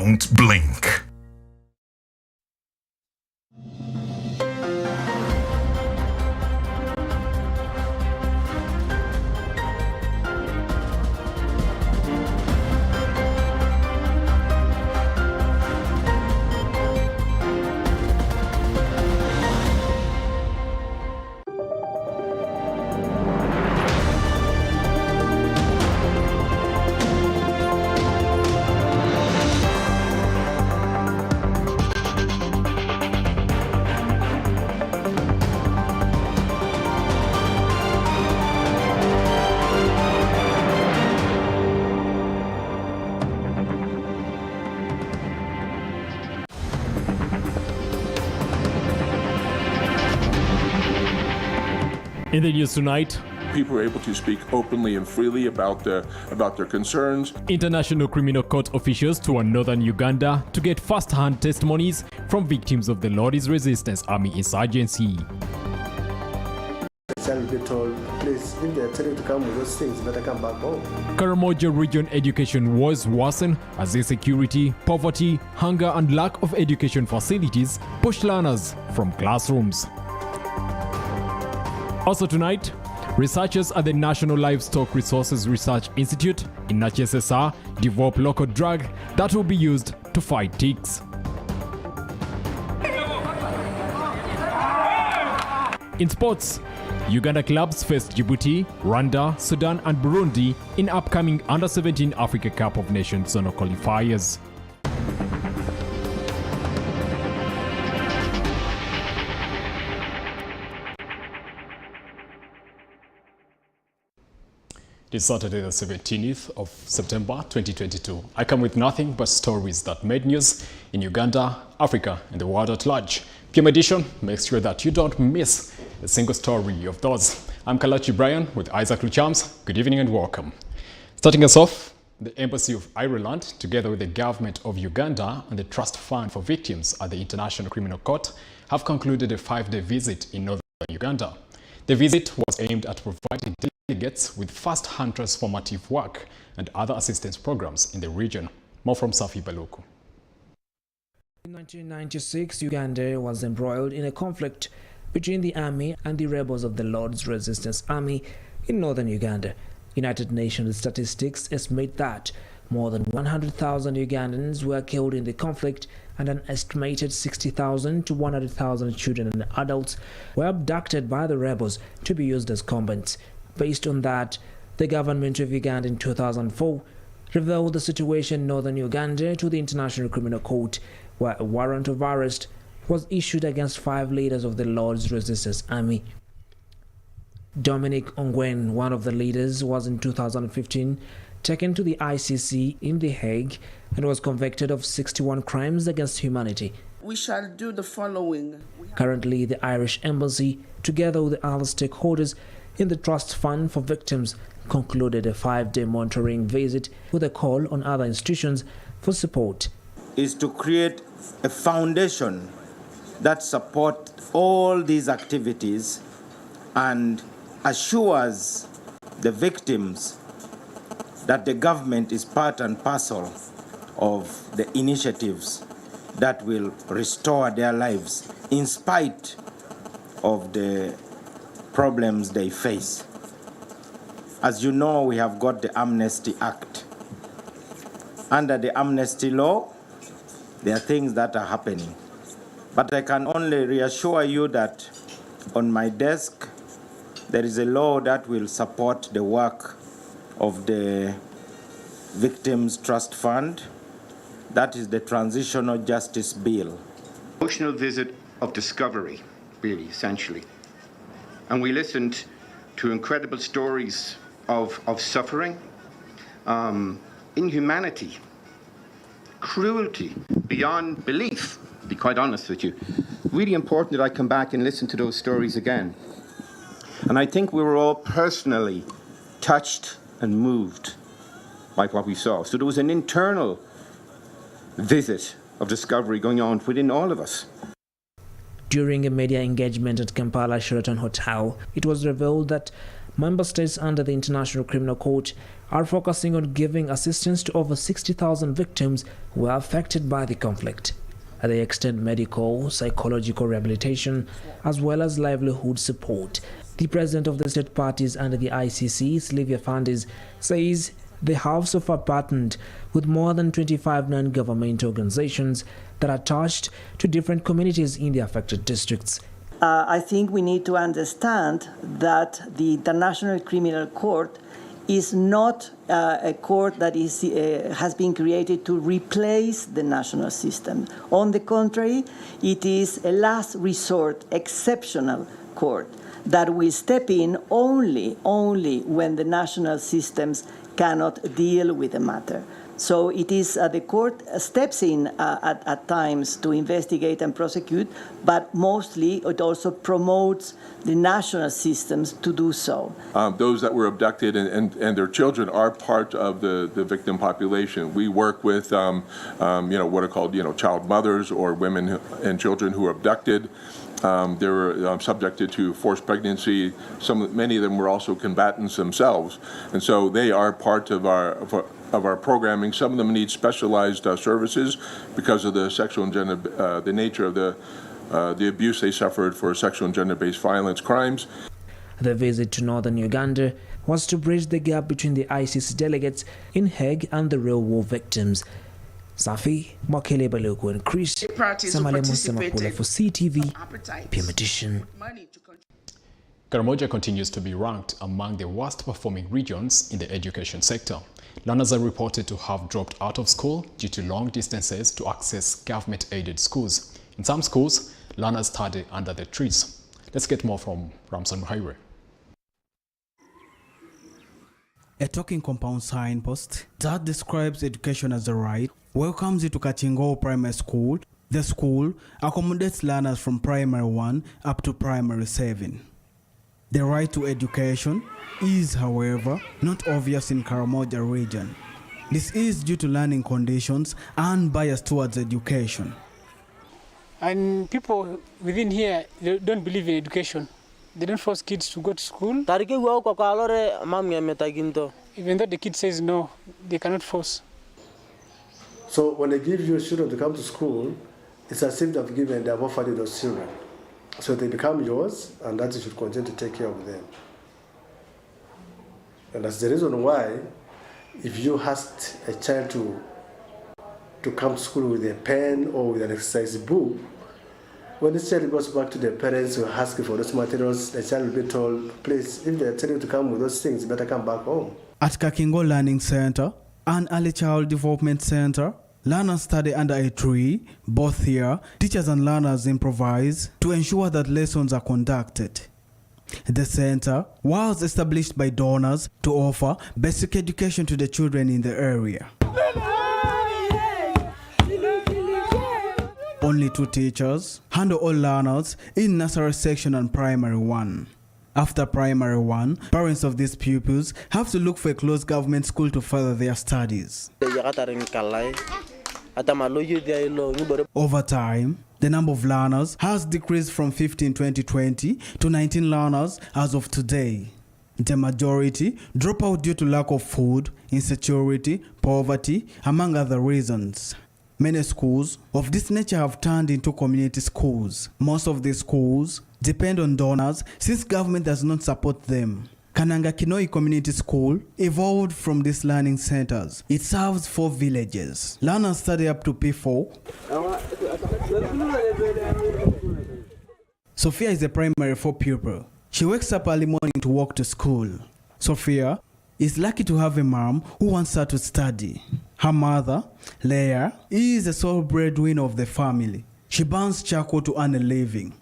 Don't blink. In the news tonight, people are able to speak openly and freely about their concerns. International Criminal Court officials tour northern Uganda to get first-hand testimonies from victims of the Lord's Resistance Army insurgency. The child will be told, please, if they tell you to come with those things, you better come back home. Karamoja region education woes worsen as insecurity, poverty, hunger and lack of education facilities push learners from classrooms. Also tonight, researchers at the National Livestock Resources Research Institute in NACHSSR develop local drug that will be used to fight ticks. In sports, Uganda clubs face Djibouti, Rwanda, Sudan and Burundi in upcoming Under-17 Africa Cup of Nations zonal qualifiers. It is Saturday, the 17th of September 2022. I come with nothing but stories that made news in Uganda, Africa, and the world at large. PM Edition makes sure that you don't miss a single story of those. I'm Kalachi Brian with Isaac Luchams. Good evening and welcome. Starting us off, the Embassy of Ireland, together with the government of Uganda and the Trust Fund for Victims at the International Criminal Court, have concluded a 5-day visit in northern Uganda. The visit was aimed at providing delegates with first-hand transformative work and other assistance programs in the region. More from Safi Baluku. In 1996, Uganda was embroiled in a conflict between the army and the rebels of the Lord's Resistance Army in northern Uganda. United Nations statistics estimate that more than 100,000 Ugandans were killed in the conflict, and an estimated 60,000 to 100,000 children and adults were abducted by the rebels to be used as combats. Based on that, the government of Uganda in 2004 revealed the situation in northern Uganda to the International Criminal Court, where a warrant of arrest was issued against 5 leaders of the Lord's Resistance Army. Dominic Ongwen, one of the leaders, was in 2015 taken to the ICC in The Hague and was convicted of 61 crimes against humanity. We shall do the following. Currently, the Irish Embassy, together with the other stakeholders in the Trust Fund for Victims, concluded a 5-day monitoring visit with a call on other institutions for support. Is to create a foundation that supports all these activities and assures the victims that the government is part and parcel of the initiatives that will restore their lives in spite of the problems they face. As you know, we have got the Amnesty Act. Under the amnesty law, there are things that are happening. But I can only reassure you that on my desk, there is a law that will support the work of the Victims Trust Fund. That is the Transitional Justice Bill. Emotional visit of discovery, really, essentially. And we listened to incredible stories of suffering, inhumanity, cruelty beyond belief, to be quite honest with you. Really important that I come back and listen to those stories again. And I think we were all personally touched and moved by what we saw. So there was an internal visit of discovery going on within all of us. During a media engagement at Kampala Sheraton Hotel, it was revealed that member states under the International Criminal Court are focusing on giving assistance to over 60,000 victims who were affected by the conflict. They extend medical, psychological rehabilitation, as well as livelihood support. The president of the state parties under the ICC, Sylvia Fandis, says they have so far partnered with more than 25 non-government organizations that are attached to different communities in the affected districts. I think we need to understand that the International Criminal Court is not a court that has been created to replace the national system. On the contrary, it is a last resort, exceptional court that will step in only when the national systems cannot deal with the matter. So it is the court steps in at times to investigate and prosecute, but mostly it also promotes the national systems to do so. Those that were abducted and their children are part of the victim population. We work with what are called child mothers or women and children who are abducted. They were subjected to forced pregnancy. Many of them were also combatants themselves, and so they are part of our programming. Some of them need specialized services because of the sexual and gender, the nature of the abuse they suffered for sexual and gender-based violence crimes. The visit to northern Uganda was to bridge the gap between the ICC delegates in Hague and the real war victims. Safi, Mwakele Baloko and Chris Samale Musamakula for CTV, PM Edition. Karamoja continues to be ranked among the worst performing regions in the education sector. Learners are reported to have dropped out of school due to long distances to access government-aided schools. In some schools, learners study under the trees. Let's get more from Ramson Highway. A talking compound signpost that describes education as a right welcomes you to Kachingo Primary School. The school accommodates learners from primary 1 up to primary 7. The right to education is, however, not obvious in Karamoja region. This is due to learning conditions and bias towards education. And people within here, they don't believe in education. They don't force kids to go to school. Even though the kid says no, they cannot force. So when they give you children to come to school, it's as if they've offered you those children. So they become yours, and that you should continue to take care of them. And that's the reason why, if you asked a child to come to school with a pen or with an exercise book, when the child goes back to their parents who ask for those materials, the child will be told, please, if they're telling you to come with those things, you better come back home. At Kakingo Learning Center, an early child development center, learners study under a tree. Both here, teachers and learners improvise to ensure that lessons are conducted. The center was established by donors to offer basic education to the children in the area. Only 2 teachers handle all learners in nursery section and primary 1. After primary 1, parents of these pupils have to look for a close government school to further their studies. Over time, the number of learners has decreased from 50 in 2020 to 19 learners as of today. The majority drop out due to lack of food, insecurity, poverty, among other reasons. Many schools of this nature have turned into community schools. Most of these schools depend on donors since government does not support them. Kananga Kinoi Community School evolved from these learning centers. It serves 4 villages. Learners study up to P4. Sophia is a primary 4 pupil. She wakes up early morning to walk to school. Sophia is lucky to have a mom who wants her to study. Her mother, Leah, is the sole breadwinner of the family. She burns charcoal to earn a living.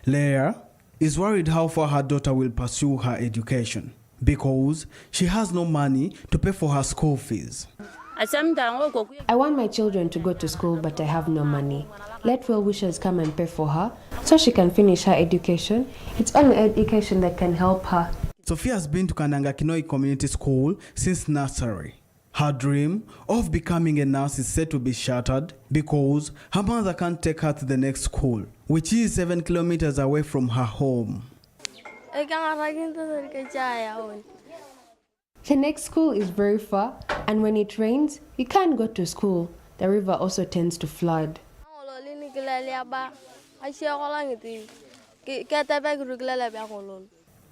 Leah is worried how far her daughter will pursue her education because she has no money to pay for her school fees. I want my children to go to school, but I have no money. Let well-wishers come and pay for her so she can finish her education. It's only education that can help her. Sophia has been to Kananga Kinoi Community School since nursery. Her dream of becoming a nurse is said to be shattered because her mother can't take her to the next school, which is 7 kilometers away from her home. The next school is very far, and when it rains, you can't go to school. The river also tends to flood.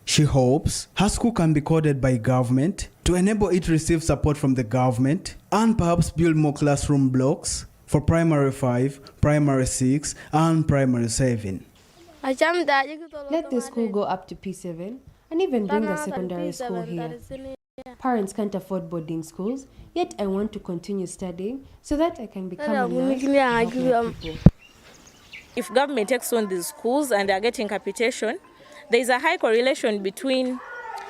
She hopes her school can be coded by government to enable it to receive support from the government and perhaps build more classroom blocks for primary 5, primary 6 and primary 7. Let the school go up to P7 and even bring a secondary school here. Parents can't afford boarding schools, yet I want to continue studying so that I can become a nurse and help more people. If government takes on these schools and they are getting capitation, there is a high correlation between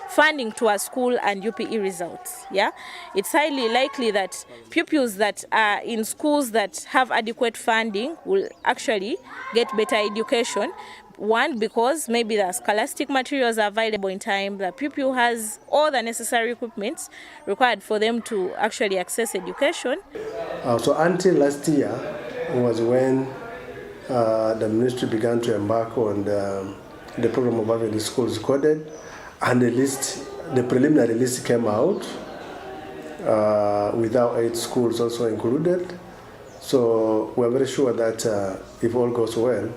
funding to a school and UPE results. Yeah, it's highly likely that pupils that are in schools that have adequate funding will actually get better education. One, because maybe the scholastic materials are available in time, the pupil has all the necessary equipment required for them to actually access education. So until last year was when the ministry began to embark on the program of having the schools coded, and the preliminary list came out with our 8 schools also included. So we're very sure that if all goes well,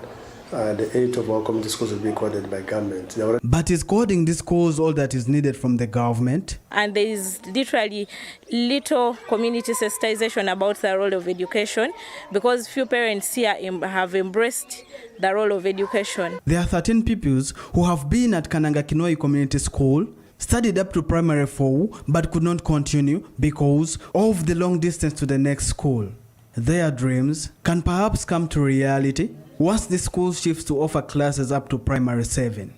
the 8 of our community schools will be coded by government. But is coding these schools all that is needed from the government? And there is literally little community sensitization about the role of education, because few parents here have embraced the role of education. There are 13 pupils who have been at Kananga Kinoi Community School, studied up to primary 4, but could not continue because of the long distance to the next school. Their dreams can perhaps come to reality once the school shifts to offer classes up to primary 7.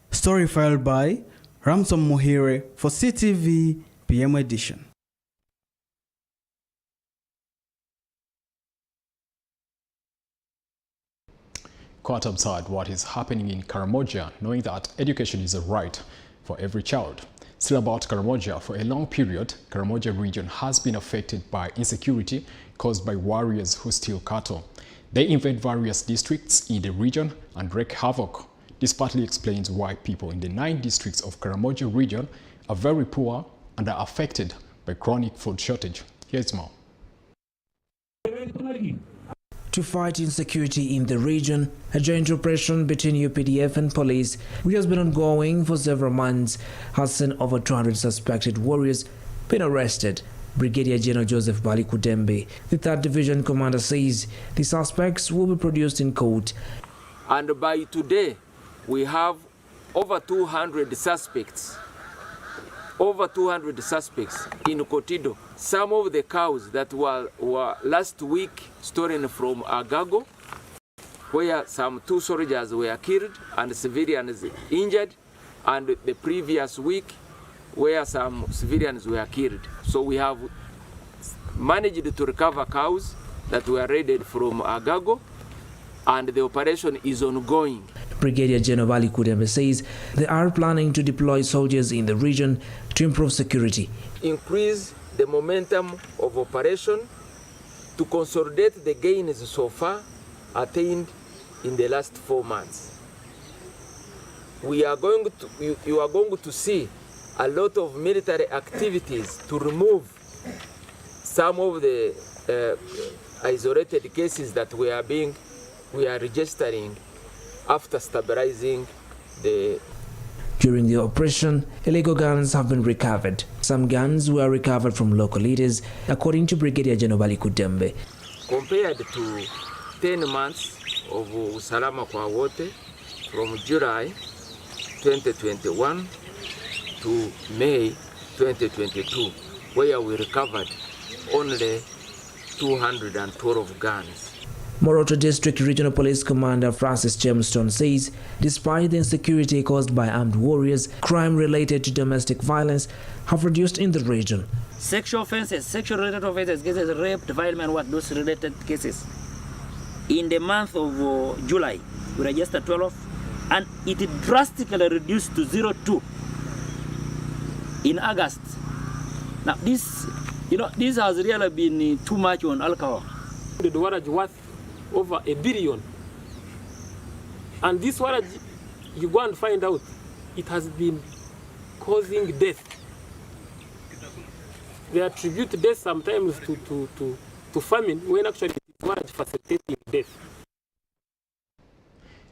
Story filed by Ramson Muhire for CTV PM edition. Quite absurd what is happening in Karamoja, knowing that education is a right for every child. Still about Karamoja, for a long period, Karamoja region has been affected by insecurity caused by warriors who steal cattle. They invade various districts in the region and wreak havoc. This partly explains why people in the 9 districts of Karamoja region are very poor and are affected by chronic food shortage. Here's more. To fight insecurity in the region, a joint operation between UPDF and police, which has been ongoing for several months, has seen over 200 suspected warriors been arrested. Brigadier General Joseph Bali Kudembe, the 3rd Division Commander, says the suspects will be produced in court. And by today, we have over 200 suspects. Over 200 suspects in Kotido. Some of the cows that were last week stolen from Agago, where some 2 soldiers were killed and civilians injured, and the previous week, where some civilians were killed. So we have managed to recover cows that were raided from Agago, and the operation is ongoing. Brigadier General Bali Kudembe says they are planning to deploy soldiers in the region to improve security. Increase the momentum of operation to consolidate the gains so far attained in the last 4 months. You are going to see a lot of military activities to remove some of the isolated cases that we are registering after stabilizing the... During the operation, illegal guns have been recovered. Some guns were recovered from local leaders, according to Brigadier General Bali Kudembe. Compared to 10 months of Usalama kwa Wote from July 2021 to May 2022, where we recovered only 212 guns. Moroto District Regional Police Commander Francis Jamestown says despite the insecurity caused by armed warriors, crime related to domestic violence have reduced in the region. Sexual offenses, sexual-related offenses, cases, rape, defilement, those related cases. In the month of July, we registered 12, and it drastically reduced to 0.2 in August. Now this has really been too much on alcohol. The warrant worth over $1 billion, and this warrant, you go and find out it has been causing death. They attribute death sometimes to famine, when actually it's much facilitating death.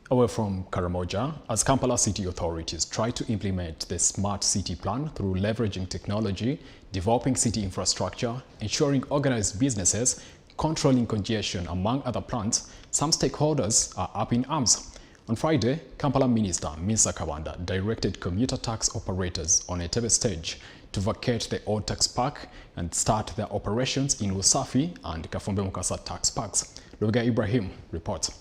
Away from Karamoja, as Kampala city authorities try to implement the smart city plan through leveraging technology, developing city infrastructure, ensuring organized businesses, controlling congestion, among other plans, some stakeholders are up in arms. On Friday, Kampala Minister Misa Kabanda directed commuter tax operators on a TV stage to vacate the old tax park and start their operations in Usafi and Kafumbe Mukasa tax parks. Lubega Ibrahim reports.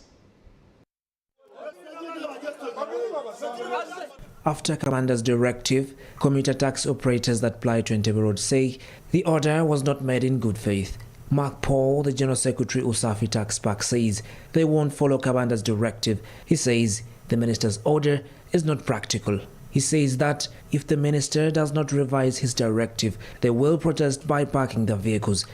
After Kabanda's directive, commuter tax operators that ply to Entebbe Road say the order was not made in good faith. Mark Paul, the General Secretary Usafi Tax Park, says they won't follow Kabanda's directive. He says the minister's order is not practical. He says that if the minister does not revise his directive, they will protest by parking their vehicles.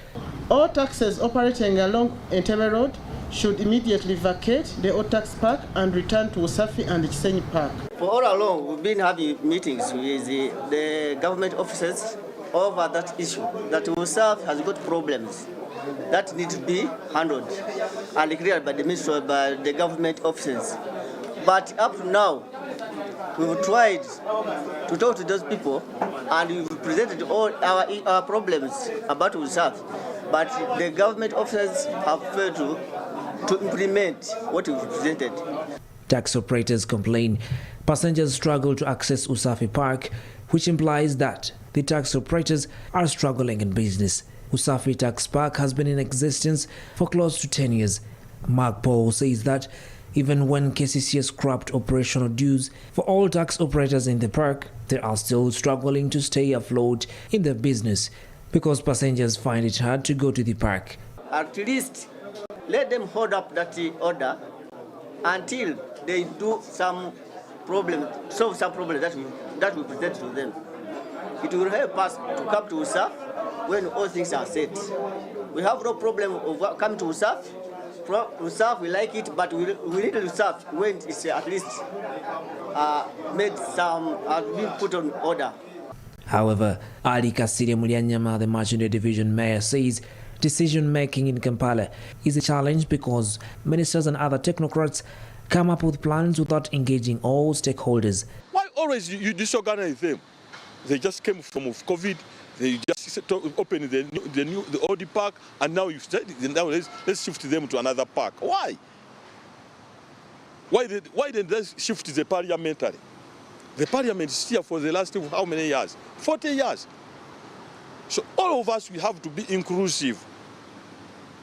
All taxis operating along Entebbe Road should immediately vacate the old tax park and return to Usafi and Chisenyi Park. For all along, we've been having meetings with the government officers over that issue, that Usafi has got problems that need to be handled and cleared by the ministry, by the government officers. But up to now, we've tried to talk to those people and we've presented all our problems about Usafi, but the government officers have failed to implement what we've presented. Tax operators complain passengers struggle to access Usafi Park, which implies that the tax operators are struggling in business. Usafi Tax Park has been in existence for close to 10 years. Mark Paul says that even when KCC has scrapped operational dues for all tax operators in the park, they are still struggling to stay afloat in their business because passengers find it hard to go to the park. At least let them hold up that order until they do some problem, solve some problem that we present to them. It will help us to come to Usafi when all things are set. We have no problem of coming to Usafi. Usafi, we like it, but we need Usafi when it's at least made some, been put on order. However, Ali Kasire Mulyanyama, the Marchand Division Mayor, says decision-making in Kampala is a challenge because ministers and other technocrats come up with plans without engaging all stakeholders. Why always you disorganize them? They just came from COVID. They just opened the old park, and now let's shift them to another park. Why? Why didn't they shift the parliamentary? The parliament is here for the last how many years? 40 years. So all of us, we have to be inclusive.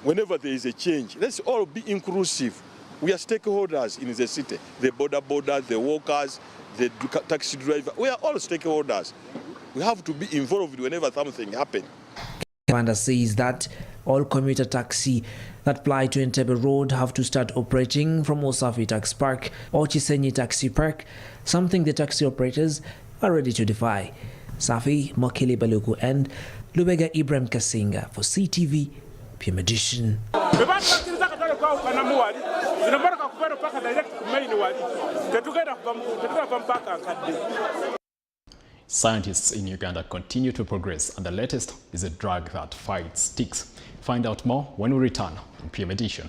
Whenever there is a change, let's all be inclusive. We are stakeholders in the city. The border, the workers, the taxi driver. We are all stakeholders. We have to be involved whenever something happens. Kabanda says that all commuter taxi that ply to Entebbe Road have to start operating from Usafi Tax Park or Chisenyi Taxi Park, something the taxi operators are ready to defy. Safi Mokili Baluku and Lubega Ibrahim Kasinga for CTV PM Edition. Scientists in Uganda continue to progress, and the latest is a drug that fights ticks. Find out more when we return on PM Edition.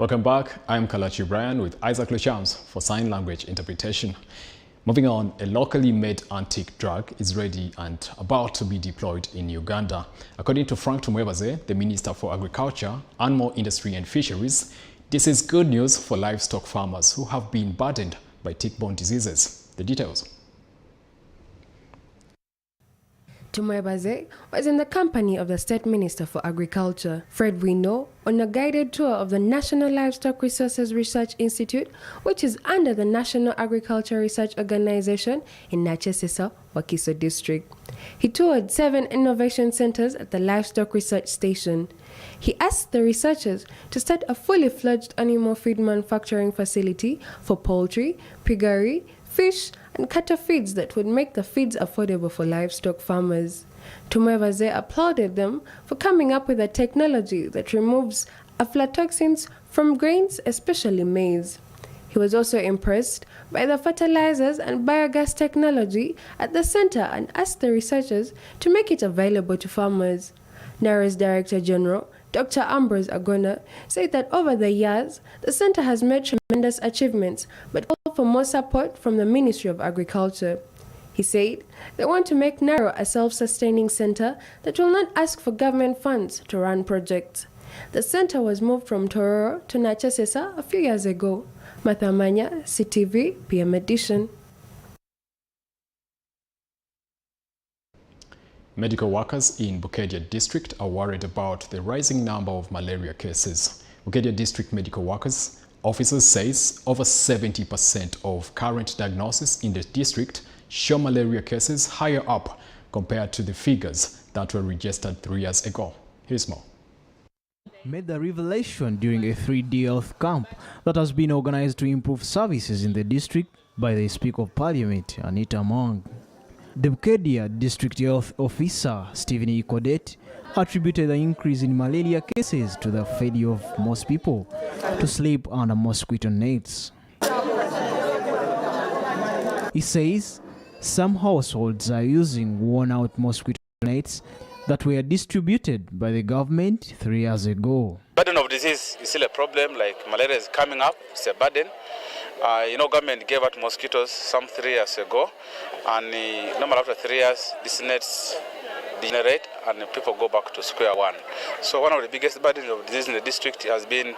Welcome back. I'm Kalachi Brian with Isaac Lechams for sign language interpretation. Moving on, a locally made antique drug is ready and about to be deployed in Uganda. According to Frank Tumwebaze, the Minister for Agriculture, Animal Industry and Fisheries, this is good news for livestock farmers who have been burdened by tick-borne diseases. The details. Tumwebaze was in the company of the State Minister for Agriculture, Fred Wino, on a guided tour of the National Livestock Resources Research Institute, which is under the National Agriculture Research Organization in Nachesesa, Wakiso District. He toured 7 innovation centers at the Livestock Research Station. He asked the researchers to start a fully fledged animal feed manufacturing facility for poultry, piggery, fish, and cattle feeds that would make the feeds affordable for livestock farmers. Tumwebaze applauded them for coming up with a technology that removes aflatoxins from grains, especially maize. He was also impressed by the fertilizers and biogas technology at the center and asked the researchers to make it available to farmers. NARA's Director General, Dr. Ambrose Agona, said that over the years, the center has made tremendous achievements, but called for more support from the Ministry of Agriculture. He said they want to make NARA a self-sustaining center that will not ask for government funds to run projects. The center was moved from Tororo to Nachesesa a few years ago. Mathamanya, CTV, PM Edition. Medical workers in Bukedya district are worried about the rising number of malaria cases. Bukedya district medical workers officers says over 70% of current diagnoses in the district show malaria cases higher up compared to the figures that were registered 3 years ago. Here's more. Made the revelation during a 3-day health camp that has been organized to improve services in the district by the Speaker of Parliament, Anita Mong. The Bukedya District Health Officer, Stephen Ikodet, attributed the increase in malaria cases to the failure of most people to sleep under mosquito nets. He says some households are using worn-out mosquito nets that were distributed by the government 3 years ago. Burden of disease is still a problem, like malaria is coming up, it's a burden. Government gave out mosquitoes some 3 years ago, and normal after 3 years, these nets degenerate and people go back to square one. So one of the biggest burdens of disease in the district has been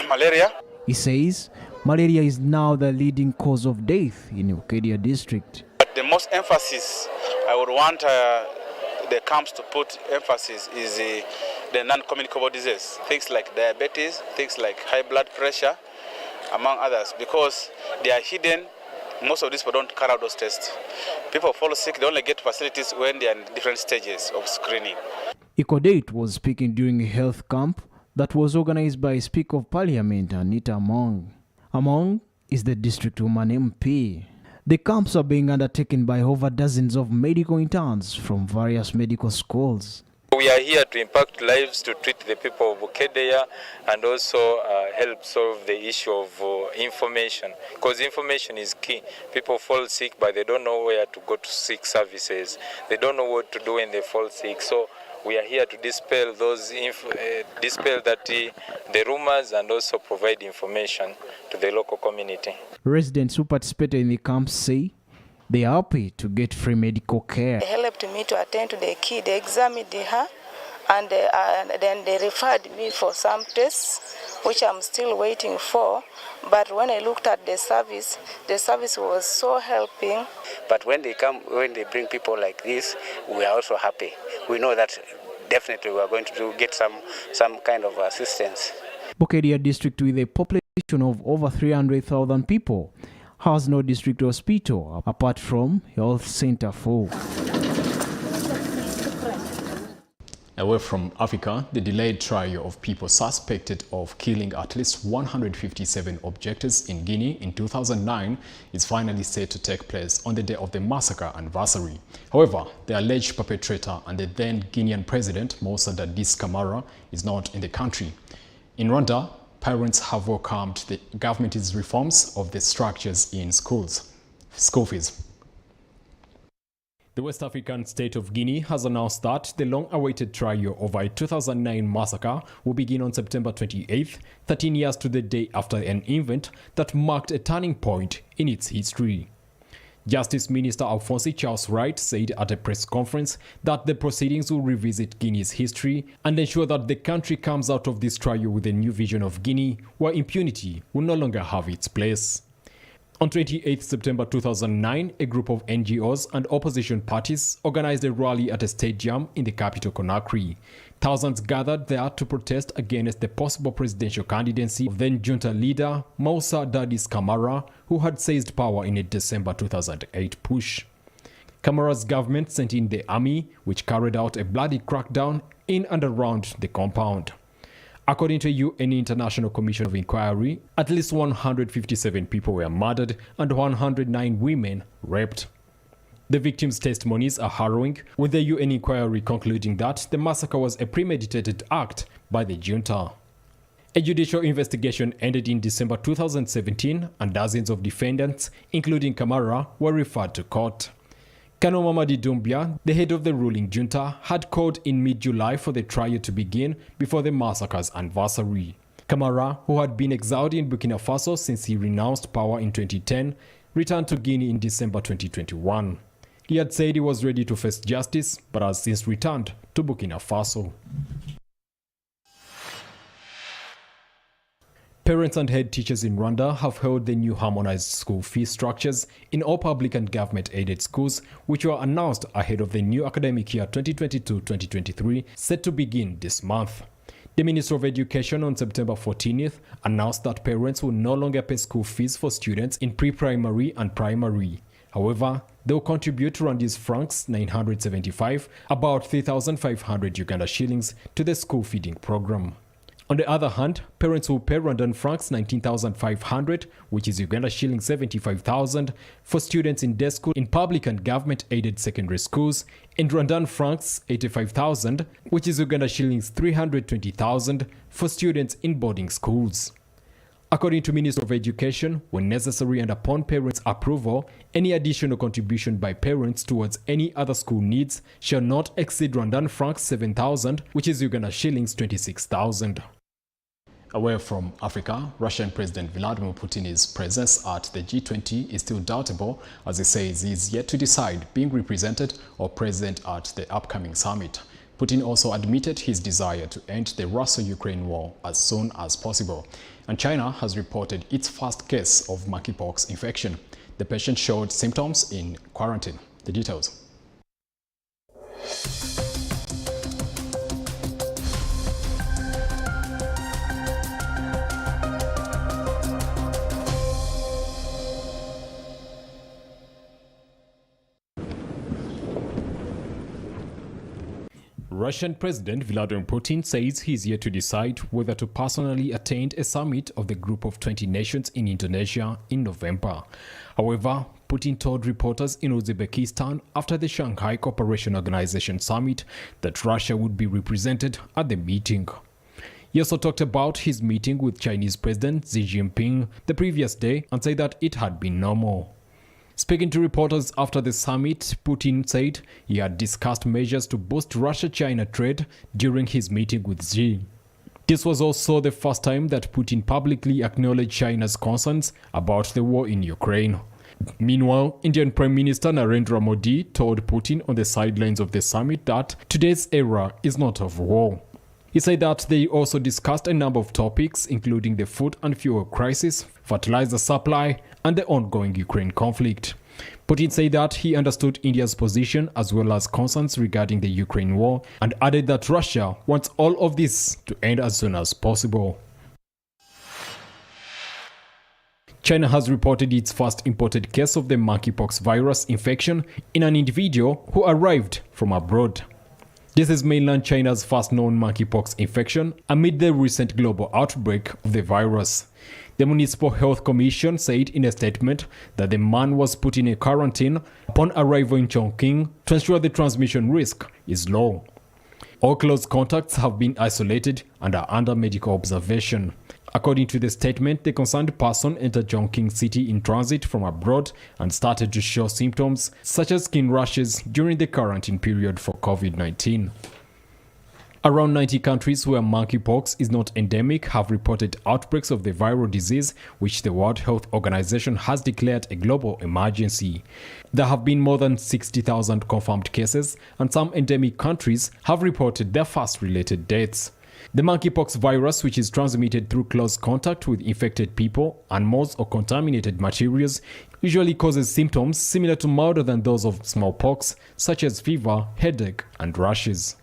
malaria. He says malaria is now the leading cause of death in Bukedya district. But the most emphasis I would want the camps to put emphasis is the non-communicable disease, things like diabetes, things like high blood pressure, among others, because they are hidden. Most of these people don't carry out those tests. People fall sick, they only get facilities when they are in different stages of screening. Ikodet was speaking during a health camp that was organized by Speaker of Parliament Anita Mong. Among is the district woman MP. The camps are being undertaken by over dozens of medical interns from various medical schools. We are here to impact lives, to treat the people of Bukedya, and also help solve the issue of information, because information is key. People fall sick, but they don't know where to go to seek services. They don't know what to do when they fall sick. So we are here to dispel those, the rumors, and also provide information to the local community. Residents who participated in the camps say they are happy to get free medical care. They helped me to attend to the kid. They examined her, and then they referred me for some tests, which I'm still waiting for. But when I looked at the service was so helping. But when they bring people like this, we are also happy. We know that definitely we are going to get some kind of assistance. Bukedya district, with a population of over 300,000 people, has no district hospital apart from health center 4. Away from Africa, the delayed trial of people suspected of killing at least 157 objectors in Guinea in 2009 is finally set to take place on the day of the massacre anniversary. However, the alleged perpetrator and the then Guinean president, Moussa Dadis Camara, is not in the country. In Rwanda, parents have welcomed the government's reforms of the structures in schools. School fees. The West African state of Guinea has announced that the long-awaited trial over a 2009 massacre will begin on September 28th, 13 years to the day after an event that marked a turning point in its history. Justice Minister Alphonse Charles Wright said at a press conference that the proceedings will revisit Guinea's history and ensure that the country comes out of this trial with a new vision of Guinea where impunity will no longer have its place. On 28 September 2009, a group of NGOs and opposition parties organized a rally at a stadium in the capital Conakry. Thousands gathered there to protest against the possible presidential candidacy of then-junta leader Moussa Dadis Camara, who had seized power in a December 2008 push. Camara's government sent in the army, which carried out a bloody crackdown in and around the compound. According to UN International Commission of Inquiry, at least 157 people were murdered and 109 women raped. The victims' testimonies are harrowing, with the UN inquiry concluding that the massacre was a premeditated act by the junta. A judicial investigation ended in December 2017 and dozens of defendants, including Camara, were referred to court. Kano Mamadi Doumbia, the head of the ruling junta, had called in mid-July for the trial to begin before the massacre's anniversary. Camara, who had been exiled in Burkina Faso since he renounced power in 2010, returned to Guinea in December 2021. He had said he was ready to face justice, but has since returned to Burkina Faso. Parents and head teachers in Rwanda have held the new harmonized school fee structures in all public and government-aided schools, which were announced ahead of the new academic year 2022-2023 set to begin this month. The Minister of Education on September 14th announced that parents will no longer pay school fees for students in pre-primary and primary. However, they will contribute Rwandese francs 975, about 3,500 Uganda shillings, to the school feeding program. On the other hand, parents will pay Rwandan francs 19,500, which is Uganda shilling 75,000, for students in day school in public and government-aided secondary schools, and Rwandan francs 85,000, which is Uganda shillings 320,000, for students in boarding schools. According to Minister of Education, when necessary and upon parents' approval, any additional contribution by parents towards any other school needs shall not exceed Rwandan francs 7,000, which is Uganda shillings 26,000. Away from Africa, Russian President Vladimir Putin's presence at the G20 is still doubtable, as he says he is yet to decide being represented or present at the upcoming summit. Putin also admitted his desire to end the Russia-Ukraine war as soon as possible. And China has reported its first case of monkeypox infection. The patient showed symptoms in quarantine. The details. Russian President Vladimir Putin says he is yet to decide whether to personally attend a summit of the group of 20 nations in Indonesia in November. However, Putin told reporters in Uzbekistan after the Shanghai Cooperation Organization summit that Russia would be represented at the meeting. He also talked about his meeting with Chinese President Xi Jinping the previous day and said that it had been normal. Speaking to reporters after the summit, Putin said he had discussed measures to boost Russia-China trade during his meeting with Xi. This was also the first time that Putin publicly acknowledged China's concerns about the war in Ukraine. Meanwhile, Indian Prime Minister Narendra Modi told Putin on the sidelines of the summit that today's era is not of war. He said that they also discussed a number of topics, including the food and fuel crisis, fertilizer supply, and the ongoing Ukraine conflict. Putin said that he understood India's position as well as concerns regarding the Ukraine war and added that Russia wants all of this to end as soon as possible. China has reported its first imported case of the monkeypox virus infection in an individual who arrived from abroad. This is mainland China's first known monkeypox infection amid the recent global outbreak of the virus. The Municipal Health Commission said in a statement that the man was put in a quarantine upon arrival in Chongqing to ensure the transmission risk is low. All close contacts have been isolated and are under medical observation. According to the statement, the concerned person entered Chongqing City in transit from abroad and started to show symptoms such as skin rashes during the quarantine period for COVID-19. Around 90 countries where monkeypox is not endemic have reported outbreaks of the viral disease, which the World Health Organization has declared a global emergency. There have been more than 60,000 confirmed cases, and some endemic countries have reported their first related deaths. The monkeypox virus, which is transmitted through close contact with infected people, animals, or contaminated materials, usually causes symptoms similar to milder than those of smallpox, such as fever, headache, and rashes.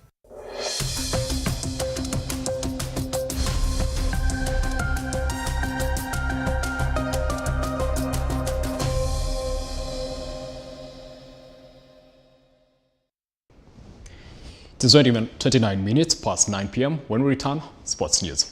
It is 29 minutes past 9 p.m. When we return, sports news.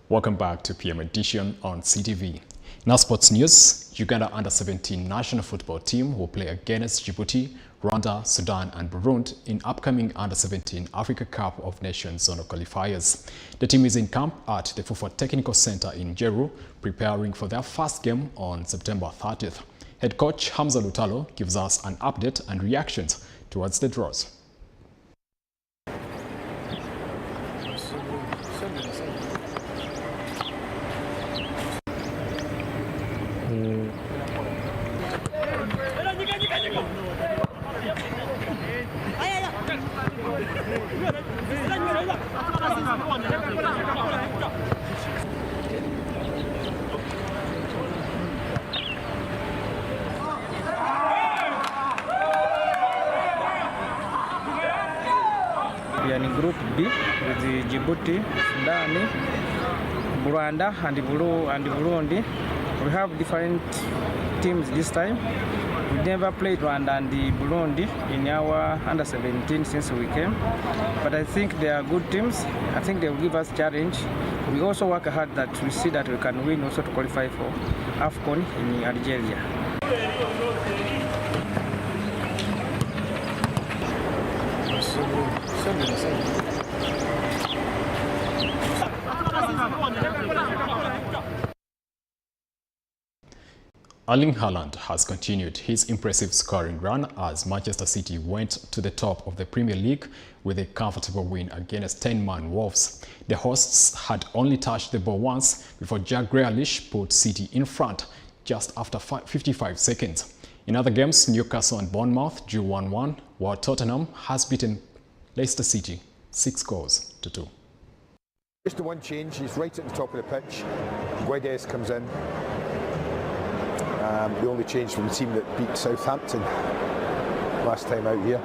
Welcome back to PM Edition on CTV. Now sports news, Uganda under-17 national football team will play against Djibouti, Rwanda, Sudan and Burundi in upcoming under-17 Africa Cup of Nations zonal qualifiers. The team is in camp at the Fufa Technical Center in Jeru, preparing for their first game on September 30th. Head coach Hamza Lutalo gives us an update and reactions towards the draws. We are in Group B with the Djibouti, Sudan, Rwanda and Burundi. We have different teams this time. We never played Rwanda and the Burundi in our under-17 since we came. But I think they are good teams. I think they will give us challenge. We also work hard that we see that we can win also to qualify for AFCON in Algeria. Erling Haaland has continued his impressive scoring run as Manchester City went to the top of the Premier League with a comfortable win against 10-man Wolves. The hosts had only touched the ball once before Jack Grealish put City in front just after 55 seconds. In other games, Newcastle and Bournemouth drew 1-1, while Tottenham has beaten Leicester City 6-2. Just the one change, he's right at the top of the pitch. Guedes comes in. The only change from the team that beat Southampton last time out here.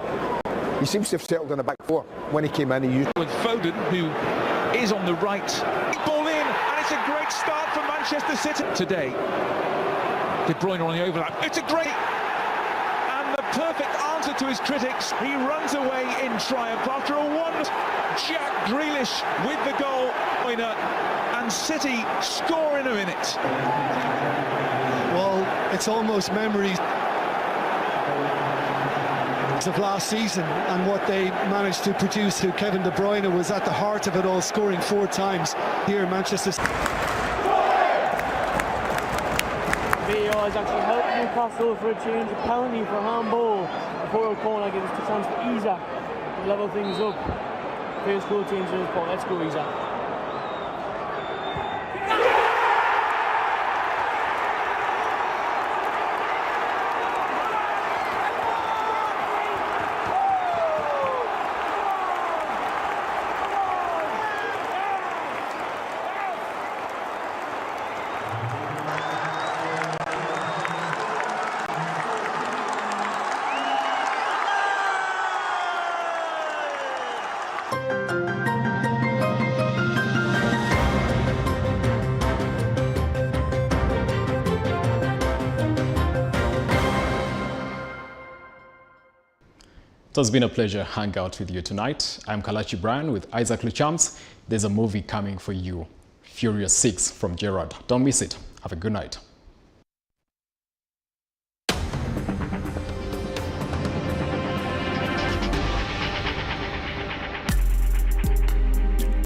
he seems to have settled in a back four. When he came in, he used... With Foden, who is on the right. Ball in, and it's a great start for Manchester City today. De Bruyne on the overlap. It's a great... And the perfect answer to his critics. He runs away in triumph after a one. Jack Grealish with the goal. And City score in a minute. Well, it's almost memories of last season and what they managed to produce. Kevin De Bruyne was at the heart of it all, scoring 4 times here in Manchester City. VAR has actually helped Newcastle for a change, a penalty for handball before a corner gives us a chance for Isa to level things up. First goal change in his ball. Let's go, Isa. It has been a pleasure hanging out with you tonight. I'm Kalachi Brian with Isaac Luchams. There's a movie coming for you, Furious 6 from Gerard. Don't miss it. Have a good night.